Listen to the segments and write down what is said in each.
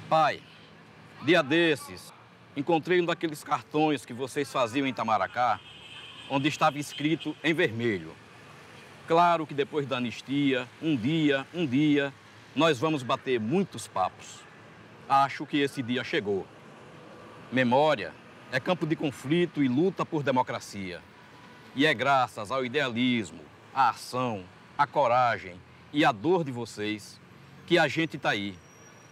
Pai, dia desses, encontrei um daqueles cartões que vocês faziam em Itamaracá, onde estava escrito em vermelho. Claro que depois da anistia, um dia, nós vamos bater muitos papos. Acho que esse dia chegou. Memória é campo de conflito e luta por democracia. E é graças ao idealismo, à ação, à coragem e à dor de vocês que a gente está aí,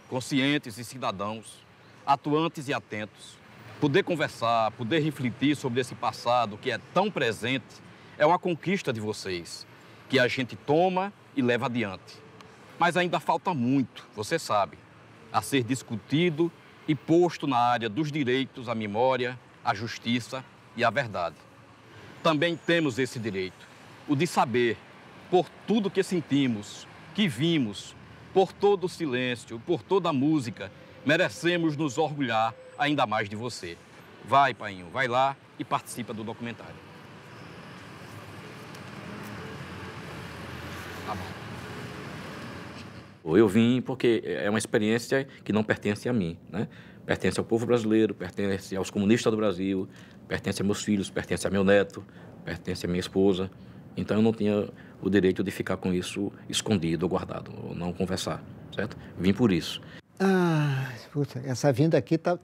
conscientes e cidadãos, atuantes e atentos. Poder conversar, poder refletir sobre esse passado que é tão presente é uma conquista de vocês, que a gente toma e leva adiante. Mas ainda falta muito, você sabe, a ser discutido e posto na área dos direitos à memória, à justiça e à verdade. Também temos esse direito, o de saber, por tudo que sentimos, que vimos, por todo o silêncio, por toda a música, merecemos nos orgulhar ainda mais de você. Vai, painho, vai lá e participa do documentário. Tá bom. Eu vim porque é uma experiência que não pertence a mim, né? Pertence ao povo brasileiro, pertence aos comunistas do Brasil, pertence a meus filhos, pertence a meu neto, pertence a minha esposa. Então eu não tinha o direito de ficar com isso escondido ou guardado, ou não conversar, certo? Vim por isso. Ah, puta, essa vinda aqui tá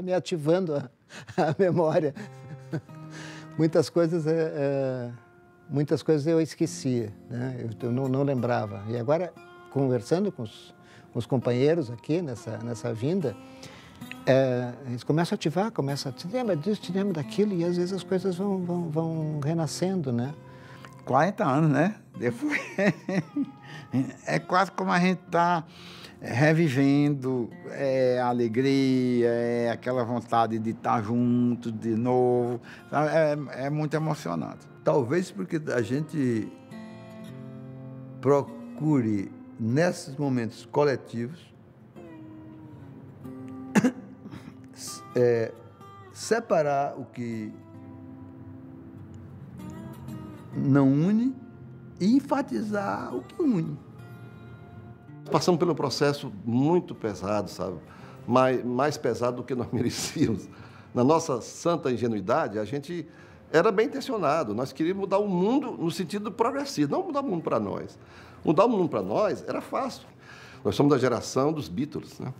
me ativando a memória. Muitas coisas eu esquecia, né? Eu não lembrava. E agora, conversando com os companheiros aqui nessa vinda, eles começam a ativar, te lembra disso, te lembra daquilo, e às vezes as coisas vão renascendo, né? 40 anos, né? Depois é quase como a gente está revivendo a alegria, aquela vontade de estar junto de novo. É muito emocionante. Talvez porque a gente procure, nesses momentos coletivos, separar o que não une e enfatizar o que une. Passamos por um processo muito pesado, sabe? Mais pesado do que nós merecíamos. Na nossa santa ingenuidade, a gente era bem intencionado. Nós queríamos mudar o mundo no sentido progressivo, não mudar o mundo para nós. Mudar o mundo para nós era fácil. Nós somos da geração dos Beatles, né?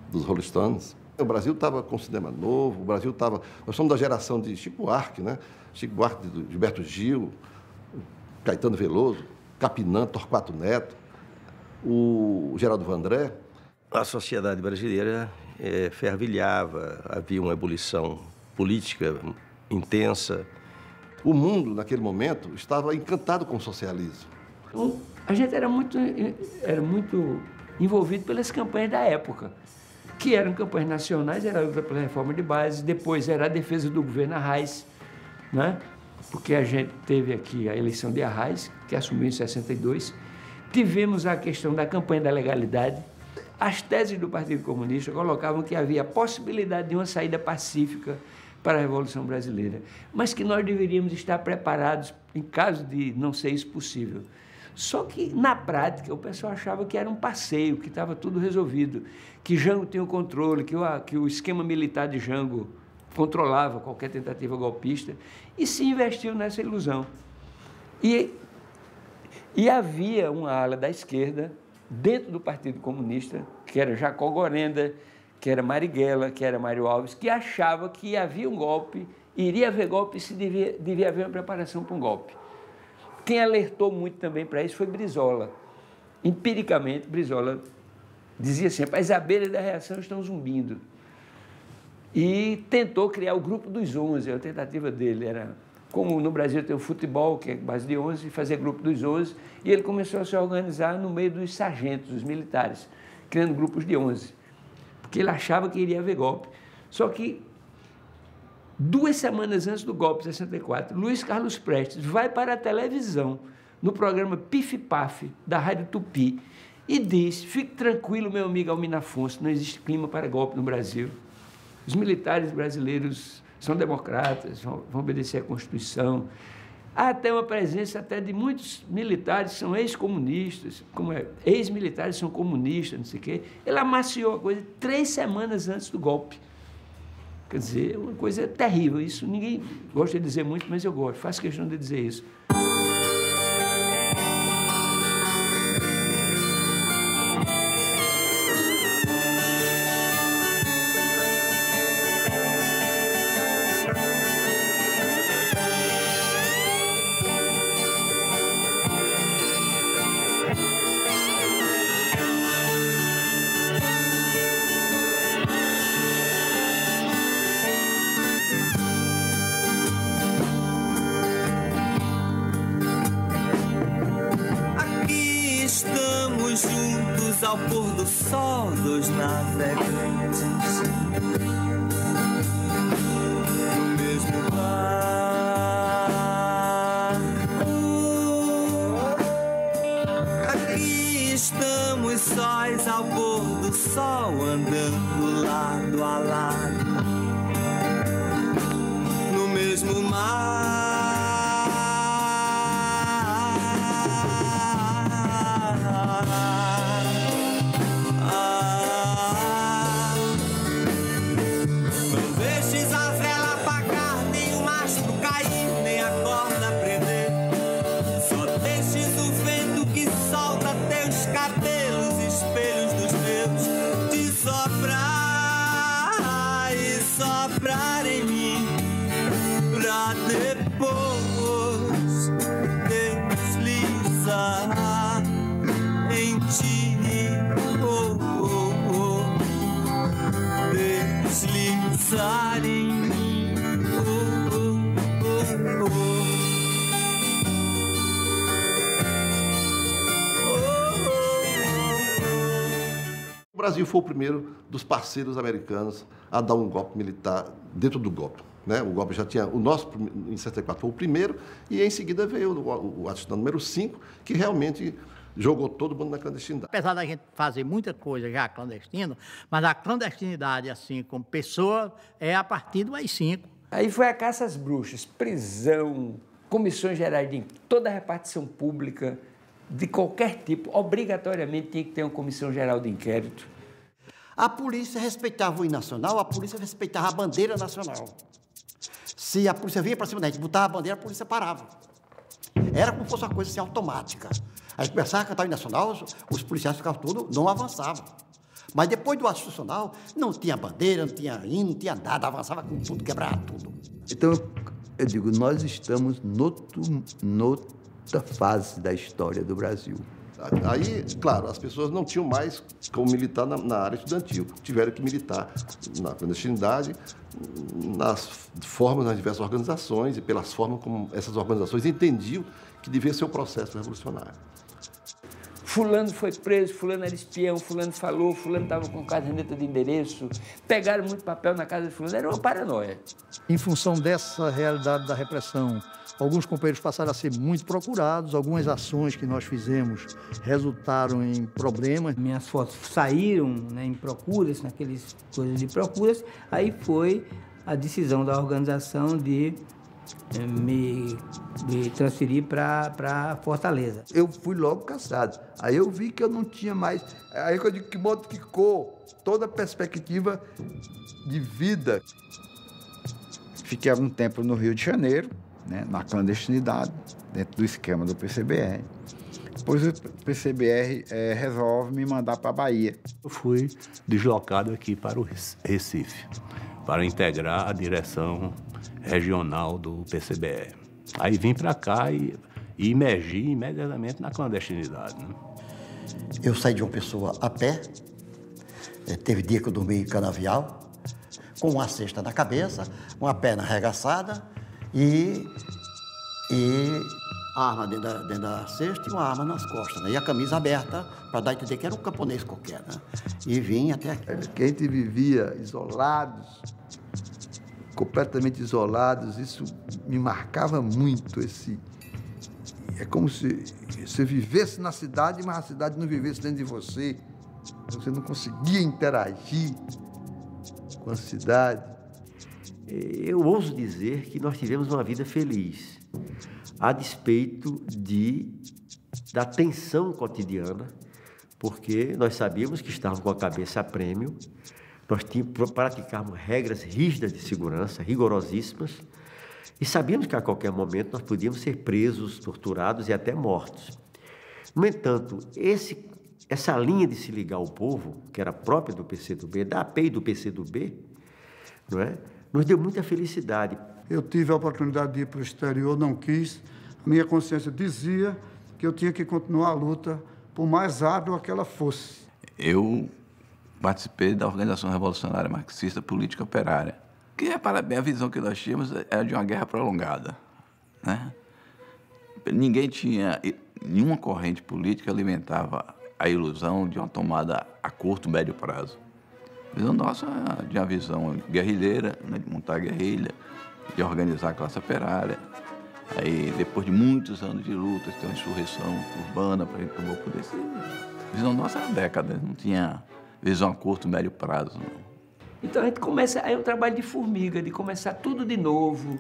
Dos Rolling Stones. O Brasil estava com cinema novo, nós somos da geração de Chico Buarque, né? Chico Buarque, de Gilberto Gil, Caetano Veloso, Capinã, Torquato Neto, o Geraldo Vandré. A sociedade brasileira fervilhava, havia uma ebulição política intensa. O mundo, naquele momento, estava encantado com o socialismo. Então, a gente era muito envolvido pelas campanhas da época, que eram campanhas nacionais, era a luta pela reforma de base, depois era a defesa do governo Arraes, né? Porque a gente teve aqui a eleição de Arraes, que assumiu em 62, tivemos a questão da campanha da legalidade. As teses do Partido Comunista colocavam que havia a possibilidade de uma saída pacífica para a Revolução Brasileira, mas que nós deveríamos estar preparados em caso de não ser isso possível. Só que, na prática, o pessoal achava que era um passeio, que estava tudo resolvido, que Jango tinha o controle, que o esquema militar de Jango controlava qualquer tentativa golpista, e se investiu nessa ilusão. E havia uma ala da esquerda, dentro do Partido Comunista, que era Jacó Gorenda, que era Marighella, que era Mário Alves, que achava que havia um golpe, iria haver golpe e se devia haver uma preparação para um golpe. Quem alertou muito também para isso foi Brizola. Empiricamente, Brizola dizia assim, as abelhas da reação estão zumbindo. E tentou criar o Grupo dos 11, a tentativa dele era, como no Brasil tem o futebol, que é base de 11, fazer Grupo dos 11, e ele começou a se organizar no meio dos sargentos, dos militares, criando grupos de 11, porque ele achava que iria haver golpe. Só que 2 semanas antes do golpe de 64, Luiz Carlos Prestes vai para a televisão, no programa Pif Paf, da Rádio Tupi, e diz, fique tranquilo, meu amigo Almir Afonso, não existe clima para golpe no Brasil. Os militares brasileiros são democratas, vão obedecer à Constituição. Há até uma presença até de muitos militares que são ex-comunistas, ex-militares são comunistas, não sei o quê. Ele amaciou a coisa 3 semanas antes do golpe. Quer dizer, uma coisa terrível. Isso ninguém gosta de dizer muito, mas eu gosto. Faço questão de dizer isso. Ao pôr do sol dos navegantes, no mesmo barco. Aqui estamos sós ao pôr do sol, andando lado a lado, no mesmo mar. O Brasil foi o primeiro dos parceiros americanos a dar um golpe militar dentro do golpe. Né? O golpe já tinha... O nosso, em 64, foi o primeiro, e em seguida veio o atestado número 5, que realmente jogou todo mundo na clandestinidade. Apesar da gente fazer muita coisa já clandestino, mas a clandestinidade, assim, como pessoa, é a partir do AI-5. Aí foi a caça às bruxas, prisão, comissões gerais de toda a repartição pública, de qualquer tipo, obrigatoriamente tinha que ter uma comissão geral de inquérito. A polícia respeitava o hino nacional, a polícia respeitava a bandeira nacional. Se a polícia vinha para cima da gente, botava a bandeira, a polícia parava. Era como se fosse uma coisa assim, automática. A gente começava a cantar o hino nacional, os policiais ficavam todos, não avançavam. Mas depois do ato institucional, não tinha bandeira, não tinha hino, não tinha nada, avançava com tudo, quebrava tudo. Então, eu digo, nós estamos noutra fase da história do Brasil. Aí, claro, as pessoas não tinham mais como militar na área estudantil. Tiveram que militar na clandestinidade, nas formas das diversas organizações e pelas formas como essas organizações entendiam que devia ser o processo revolucionário. Fulano foi preso, fulano era espião, fulano falou, fulano estava com caderneta de endereço, pegaram muito papel na casa de fulano, era uma paranoia. Em função dessa realidade da repressão, alguns companheiros passaram a ser muito procurados, algumas ações que nós fizemos resultaram em problemas. Minhas fotos saíram, né, em procuras, naqueles coisas de procuras, aí foi a decisão da organização de me transferir para Fortaleza. Eu fui logo caçado. Aí eu vi que eu não tinha mais... Aí eu digo que modificou toda a perspectiva de vida. Fiquei algum tempo no Rio de Janeiro, né, na clandestinidade, dentro do esquema do PCBR. Depois o PCBR resolve me mandar para a Bahia. Eu fui deslocado aqui para o Recife, para integrar a direção regional do PCBR. Aí vim para cá e imergi imediatamente na clandestinidade. Né? Eu saí de uma pessoa a pé, teve dia que eu dormi em canavial, com uma cesta na cabeça, uma perna arregaçada e a arma dentro da cesta e uma arma nas costas, né? E a camisa aberta, para dar a entender que era um camponês qualquer, né? E vim até aqui. Que a gente vivia isolados, completamente isolados, isso me marcava muito. É como se você vivesse na cidade, mas a cidade não vivesse dentro de você. Você não conseguia interagir com a cidade. Eu ouso dizer que nós tivemos uma vida feliz. a despeito da tensão cotidiana, porque nós sabíamos que estávamos com a cabeça a prêmio, nós praticávamos regras rígidas de segurança, rigorosíssimas, e sabíamos que a qualquer momento nós podíamos ser presos, torturados e até mortos. No entanto, essa linha de se ligar ao povo, que era própria do PCdoB, da API e do PCdoB, não é? Nos deu muita felicidade. Eu tive a oportunidade de ir para o exterior, não quis. A minha consciência dizia que eu tinha que continuar a luta, por mais árdua que ela fosse. Eu participei da Organização Revolucionária Marxista Política Operária, que, para bem, a visão que nós tínhamos era de uma guerra prolongada, né? Nenhuma corrente política alimentava a ilusão de uma tomada a curto, médio prazo. A visão nossa é de uma visão guerrilheira, né, de montar a guerrilha, de organizar a classe operária. Aí, depois de muitos anos de lutas, tem uma insurreição urbana para a gente tomar o poder. A visão nossa era décadas, não tinha visão a curto, médio prazo, não. Então a gente começa, aí é um trabalho de formiga, de começar tudo de novo.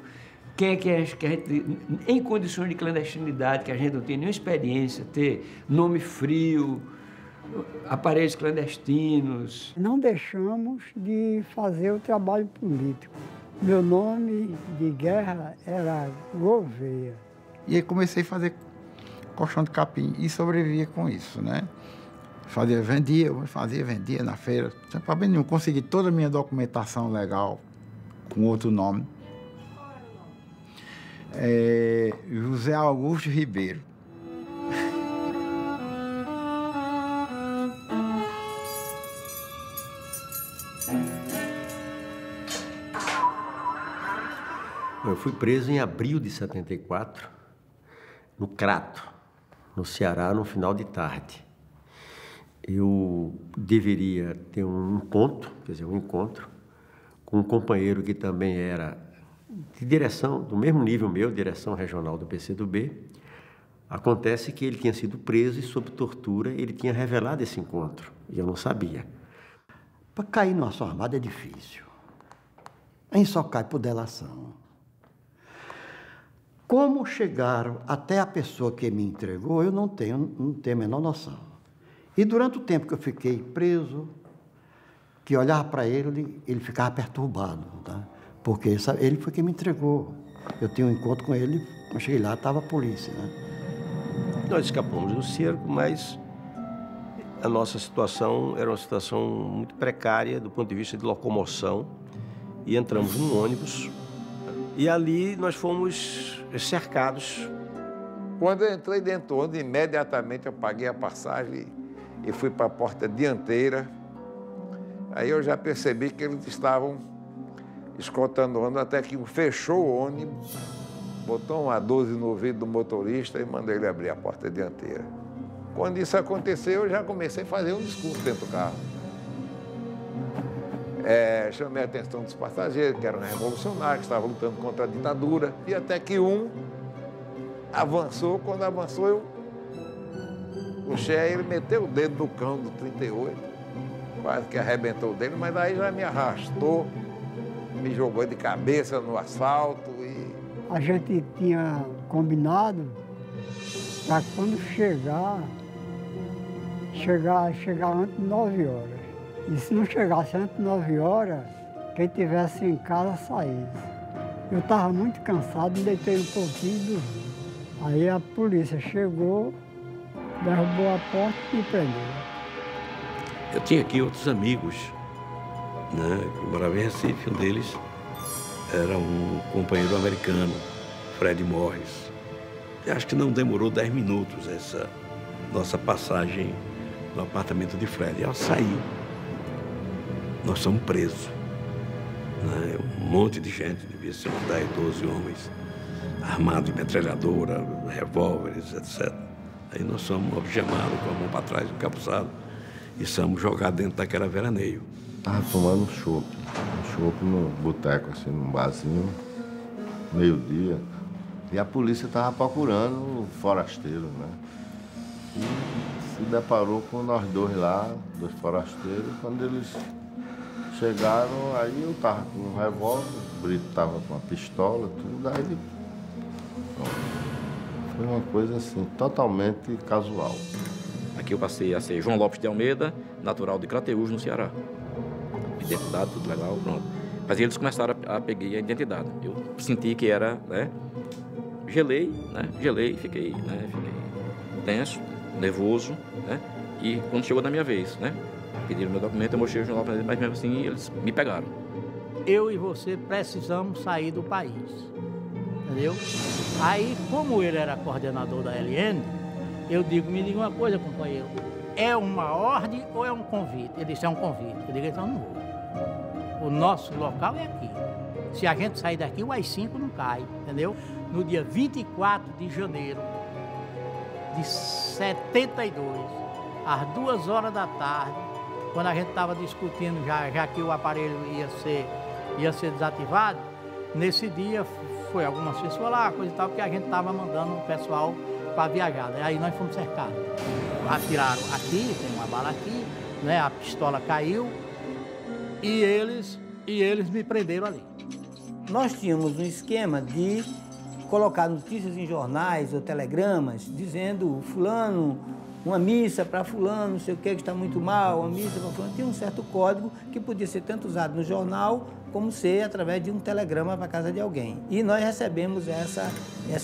Quem é que a gente, em condições de clandestinidade, que a gente não tem nenhuma experiência, ter nome frio, aparelhos clandestinos. Não deixamos de fazer o trabalho político. Meu nome de guerra era Gouveia. E aí comecei a fazer colchão de capim e sobrevivia com isso, né? Vendia na feira. Sem problema nenhum. Consegui toda a minha documentação legal com outro nome. José Augusto Ribeiro. Eu fui preso em abril de 74, no Crato, no Ceará, no final de tarde. Eu deveria ter um encontro com um companheiro que também era de direção, do mesmo nível meu, direção regional do PCdoB. Acontece que ele tinha sido preso e, sob tortura, ele tinha revelado esse encontro, e eu não sabia. Para cair numa ação armada é difícil. A gente só cai por delação. Como chegaram até a pessoa que me entregou, eu não tenho a menor noção. E durante o tempo que eu fiquei preso, que olhava para ele ficava perturbado, tá? Porque ele foi quem me entregou. Eu tinha um encontro com ele, quando cheguei lá, estava a polícia, né? Nós escapamos do cerco, mas a nossa situação era uma situação muito precária do ponto de vista de locomoção. E entramos num ônibus e ali nós fomos cercados. Quando eu entrei dentro do ônibus, imediatamente eu paguei a passagem e fui para a porta dianteira. Aí eu já percebi que eles estavam escoltando o ônibus até que fechou o ônibus, botou uma 12 no ouvido do motorista e mandou ele abrir a porta dianteira. Quando isso aconteceu, eu já comecei a fazer um discurso dentro do carro. Chamei a atenção dos passageiros, que eram revolucionários, que estavam lutando contra a ditadura, e até que um avançou. Quando avançou, eu puxei, ele meteu o dedo no cão do 38, quase que arrebentou o dele, mas aí já me arrastou, me jogou de cabeça no asfalto. A gente tinha combinado para quando chegar antes de 9 horas. E se não chegasse antes de 9 horas, quem estivesse em casa saísse. Eu estava muito cansado, me deitei um pouquinho e dormi. Aí a polícia chegou, derrubou a porta e me prendeu. Eu tinha aqui outros amigos, né, que moravam em Recife. Um deles era um companheiro americano, Fred Morris. Eu acho que não demorou 10 minutos essa nossa passagem no apartamento de Fred. E ao sair, nós somos presos. Né? Um monte de gente, devia ser uns 10, 12 homens, armados de metralhadora, revólveres, etc. Aí nós somos algemados com a mão para trás, encapuçados, e somos jogados dentro daquela veraneio. Estava tomando um chopp no boteco, assim, num barzinho, meio-dia. E a polícia estava procurando o forasteiro, né? E se deparou com nós dois lá, dois forasteiros. Quando eles chegaram, aí eu estava com um revólver, o Brito estava com uma pistola, tudo. Aí ele Foi uma coisa assim, totalmente casual. Aqui eu passei a ser João Lopes de Almeida, natural de Crateús, no Ceará. Identidade, tudo legal, pronto. Mas eles começaram a pegar a identidade. Eu senti que era, né? Gelei, fiquei tenso, nervoso, né? E quando chegou na minha vez, né? Pediram meu documento, eu mostrei o João Lopes, mas mesmo assim eles me pegaram. Eu e você precisamos sair do país, entendeu? Aí, como ele era coordenador da LN, eu digo, me diga uma coisa, companheiro, é uma ordem ou é um convite? Ele disse, é um convite. Eu digo, então não vou. O nosso local é aqui. Se a gente sair daqui, o AI-5 não cai, entendeu? No dia 24 de janeiro de 72, às 2 horas da tarde, quando a gente estava discutindo já que o aparelho ia ser desativado, nesse dia foi algumas pessoas lá, coisa e tal, porque a gente estava mandando o pessoal para viajar. Né? Aí nós fomos cercados. Atiraram aqui, tem uma bala aqui, né? A pistola caiu e eles me prenderam ali. Nós tínhamos um esquema de colocar notícias em jornais ou telegramas dizendo fulano, uma missa para fulano, não sei o que está muito mal, uma missa para fulano. Tinha um certo código que podia ser tanto usado no jornal como ser através de um telegrama para casa de alguém. E nós recebemos essa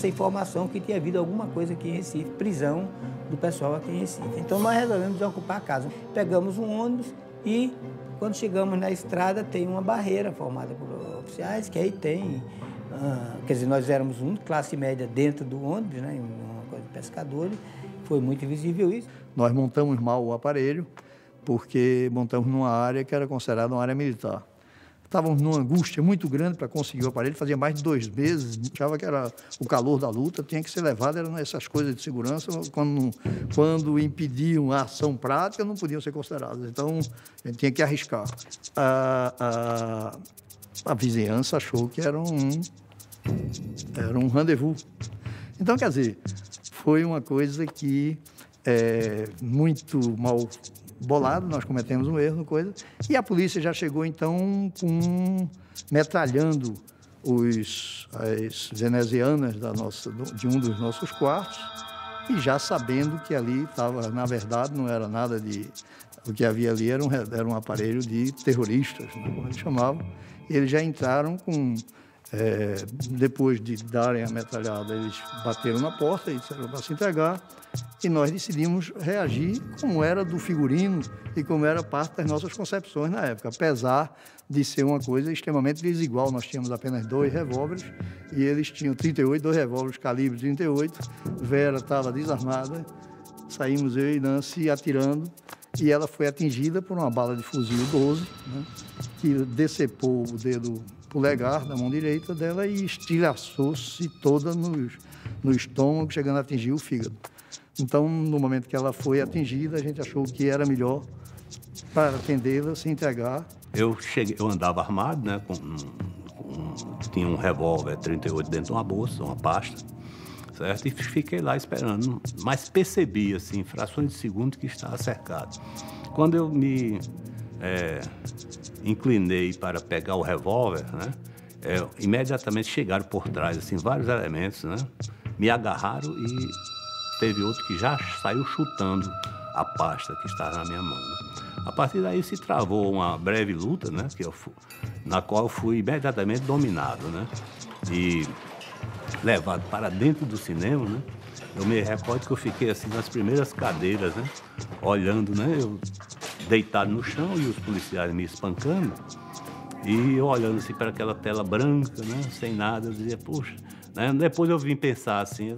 informação que tinha havido alguma coisa aqui em Recife, prisão do pessoal aqui em Recife. Então nós resolvemos desocupar a casa. Pegamos um ônibus e quando chegamos na estrada tem uma barreira formada por oficiais, que aí tem, quer dizer, nós éramos uma classe média dentro do ônibus, né, uma coisa de pescadores, foi muito visível isso. Nós montamos mal o aparelho, porque montamos numa área que era considerada uma área militar. Estávamos numa angústia muito grande para conseguir o aparelho, fazia mais de 2 meses, achava que era o calor da luta, tinha que ser levado, eram essas coisas de segurança, quando impediam a ação prática, não podiam ser consideradas. Então, a gente tinha que arriscar. A vizinhança achou que era um rendezvous. Então, quer dizer, foi uma coisa que muito mal bolado, nós cometemos um erro, e a polícia já chegou, então, metralhando as venezianas de um dos nossos quartos, e já sabendo que ali estava, na verdade, não era nada de... O que havia ali era um aparelho de terroristas, né, como eles chamavam, e eles já entraram com... depois de darem a metralhada, eles bateram na porta e disseram para se entregar, e nós decidimos reagir como era do figurino e como era parte das nossas concepções na época, apesar de ser uma coisa extremamente desigual. Nós tínhamos apenas 2 revólveres e eles tinham 2 revólveres calibre 38, Vera estava desarmada, saímos eu e Nancy atirando, e ela foi atingida por uma bala de fuzil 12, né, que decepou o dedo polegar da mão direita dela e estilhaçou-se toda no estômago, chegando a atingir o fígado. Então, no momento que ela foi atingida, a gente achou que era melhor para atendê-la, se entregar. Eu andava armado, né? Tinha um revólver 38 dentro de uma bolsa, uma pasta, certo? E fiquei lá esperando, mas percebi, assim, em frações de segundo que estava cercado. Quando eu me inclinei para pegar o revólver, né? Imediatamente chegaram por trás, assim, vários elementos, né? Me agarraram e teve outro que já saiu chutando a pasta que estava na minha mão, né? A partir daí se travou uma breve luta, né? Na qual eu fui imediatamente dominado, né? E levado para dentro do cinema, né? Eu me recordo que eu fiquei assim nas primeiras cadeiras, né? Olhando, né? Eu deitado no chão e os policiais me espancando. E eu olhando assim para aquela tela branca, né? Sem nada, eu dizia, puxa, né? Depois eu vim pensar assim,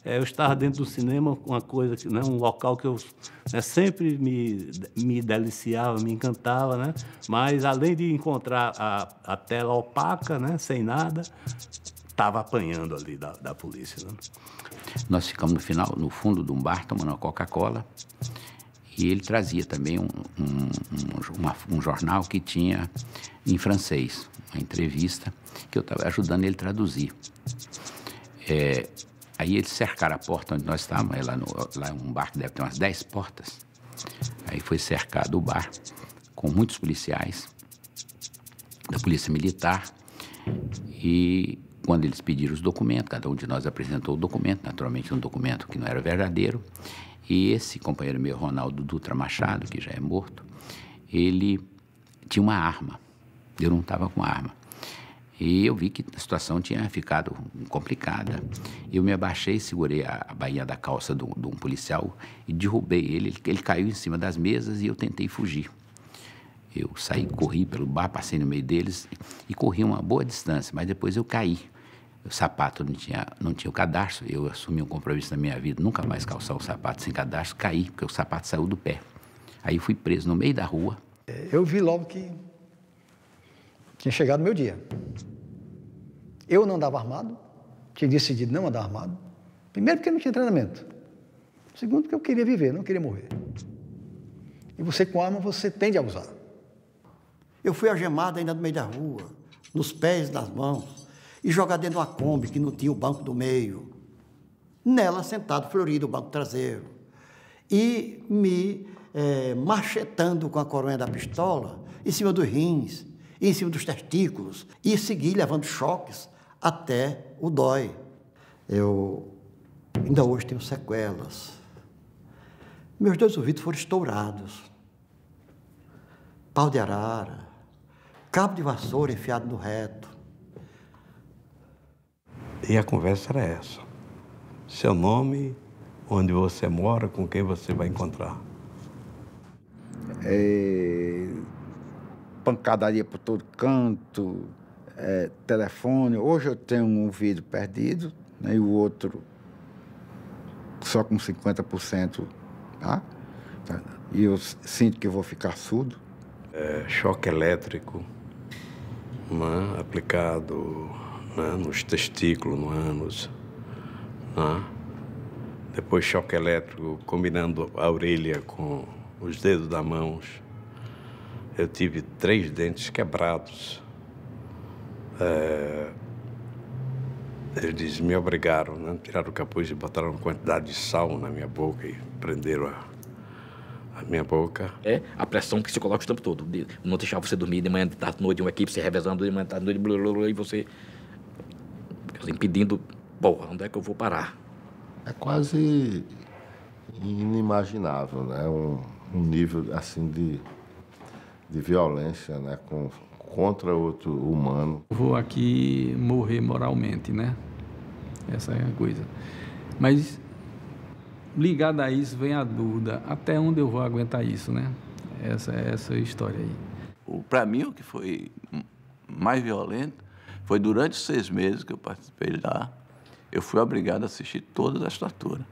eu estava dentro do cinema, uma coisa, né? Um local que eu, né? Sempre me deliciava, me encantava, né? Mas além de encontrar a tela opaca, né? Sem nada, estava apanhando ali da polícia, né? Nós ficamos no fundo de um bar tomando uma Coca-Cola e ele trazia também um jornal que tinha em francês, uma entrevista que eu estava ajudando ele a traduzir. Aí eles cercaram a porta onde nós estávamos, lá é um bar que deve ter umas 10 portas. Aí foi cercado o bar com muitos policiais da Polícia Militar e quando eles pediram os documentos, cada um de nós apresentou o documento, naturalmente um documento que não era verdadeiro, e esse companheiro meu, Ronaldo Dutra Machado, que já é morto, ele tinha uma arma, eu não estava com arma. E eu vi que a situação tinha ficado complicada. Eu me abaixei, segurei a bainha da calça de um policial e derrubei ele. Ele caiu em cima das mesas e eu tentei fugir. Eu saí, corri pelo bar, passei no meio deles e corri uma boa distância, mas depois eu caí. O sapato não tinha o cadarço, eu assumi um compromisso na minha vida, nunca mais calçar um sapato sem cadarço, caí, porque o sapato saiu do pé. Aí fui preso no meio da rua. Eu vi logo que tinha chegado o meu dia. Eu não andava armado, tinha decidido não andar armado. Primeiro porque não tinha treinamento. Segundo porque eu queria viver, não queria morrer. E você com arma, você tende a abusar. Eu fui algemado ainda no meio da rua, nos pés, nas mãos, e jogado dentro de uma Kombi que não tinha o banco do meio. Nela, sentado, florido, o banco traseiro. E me machetando com a coronha da pistola em cima dos rins, em cima dos testículos, e segui levando choques até o dói. Eu ainda hoje tenho sequelas. Meus 2 ouvidos foram estourados. Pau de arara, cabo de vassoura enfiado no reto. E a conversa era essa. Seu nome, onde você mora, com quem você vai encontrar. Pancadaria por todo canto, telefone. Hoje eu tenho um ouvido perdido, né, e o outro só com 50%. Tá? E eu sinto que eu vou ficar surdo. Choque elétrico, né, aplicado, né, nos testículos, no ânus. Né? Depois choque elétrico combinando a orelha com os dedos das mãos. Eu tive 3 dentes quebrados. Eles me obrigaram, né? Tiraram o capuz e botaram uma quantidade de sal na minha boca e prenderam a minha boca. É a pressão psicológica o tempo todo. Não deixar você dormir de manhã, de tarde, de noite, uma equipe se revezando, de manhã, de tarde, de noite, blá, blá, blá, e você impedindo, porra, onde é que eu vou parar? É quase inimaginável, né? Um nível assim de violência, né? Contra outro humano. Vou aqui morrer moralmente, né? Essa é a coisa. Mas ligado a isso vem a dúvida, até onde eu vou aguentar isso, né? Essa história aí. Para mim, o que foi mais violento foi durante os 6 meses que eu participei lá, eu fui obrigado a assistir todas as torturas.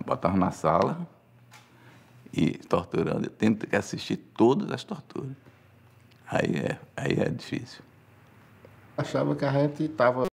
Botava na sala e torturando. Eu tenho que assistir todas as torturas. Aí é difícil. Achava que a gente estava